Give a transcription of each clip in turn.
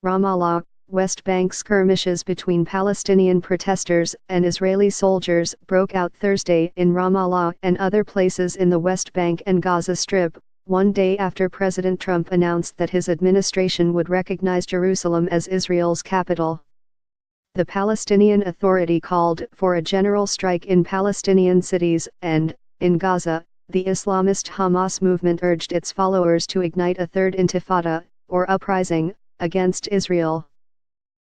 Ramallah, West Bank skirmishes between Palestinian protesters and Israeli soldiers broke out Thursday in Ramallah and other places in the West Bank and Gaza Strip, one day after President Trump announced that his administration would recognize Jerusalem as Israel's capital. The Palestinian Authority called for a general strike in Palestinian cities and, in Gaza, the Islamist Hamas movement urged its followers to ignite a third intifada, or uprising, against Israel.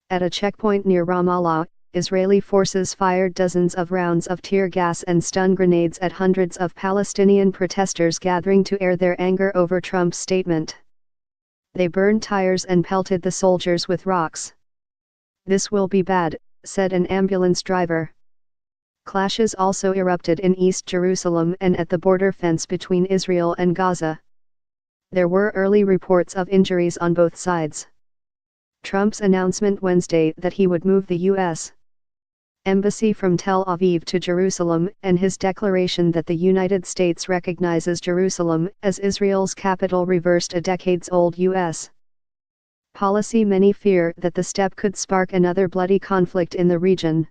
At a checkpoint near Ramallah, Israeli forces fired dozens of rounds of tear gas and stun grenades at hundreds of Palestinian protesters gathering to air their anger over Trump's statement. They burned tires and pelted the soldiers with rocks. "This will be bad," said an ambulance driver. Clashes also erupted in East Jerusalem and at the border fence between Israel and Gaza. There were early reports of injuries on both sides. Trump's announcement Wednesday that he would move the U.S. Embassy from Tel Aviv to Jerusalem and his declaration that the United States recognizes Jerusalem as Israel's capital reversed a decades-old U.S. policy. Many fear that the step could spark another bloody conflict in the region.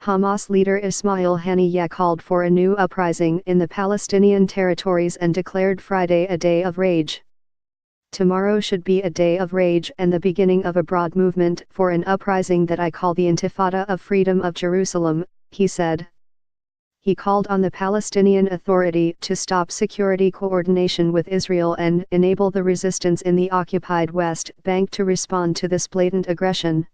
Hamas leader Ismail Haniyeh called for a new uprising in the Palestinian territories and declared Friday a day of rage. "Tomorrow should be a day of rage and the beginning of a broad movement for an uprising that I call the Intifada of Freedom of Jerusalem," he said. He called on the Palestinian Authority to stop security coordination with Israel and enable the resistance in the occupied West Bank to respond to this blatant aggression.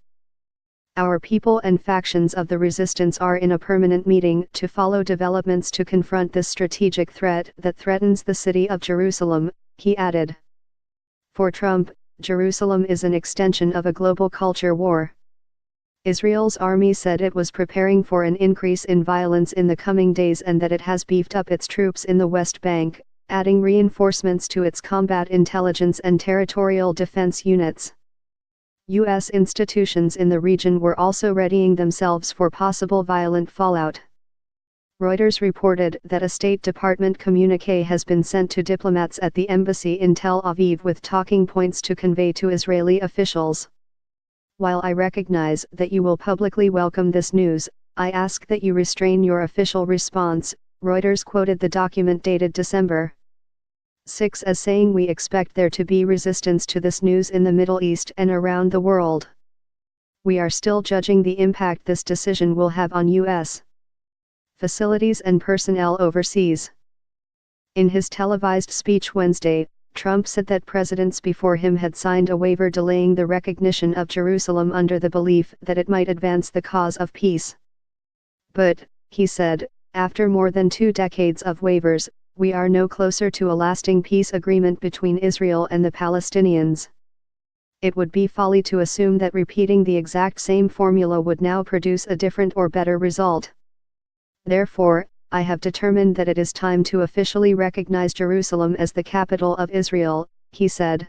"Our people and factions of the resistance are in a permanent meeting to follow developments to confront this strategic threat that threatens the city of Jerusalem," he added. For Trump, Jerusalem is an extension of a global culture war. Israel's army said it was preparing for an increase in violence in the coming days and that it has beefed up its troops in the West Bank, adding reinforcements to its combat intelligence and territorial defense units. U.S. institutions in the region were also readying themselves for possible violent fallout. Reuters reported that a State Department communique has been sent to diplomats at the embassy in Tel Aviv with talking points to convey to Israeli officials. "While I recognize that you will publicly welcome this news, I ask that you restrain your official response," Reuters quoted the document dated December 6 as saying, "We expect there to be resistance to this news in the Middle East and around the world. We are still judging the impact this decision will have on U.S. facilities and personnel overseas." In his televised speech Wednesday, Trump said that presidents before him had signed a waiver delaying the recognition of Jerusalem under the belief that it might advance the cause of peace. "But," he said, "after more than 2 decades of waivers, we are no closer to a lasting peace agreement between Israel and the Palestinians. It would be folly to assume that repeating the exact same formula would now produce a different or better result. Therefore, I have determined that it is time to officially recognize Jerusalem as the capital of Israel," he said.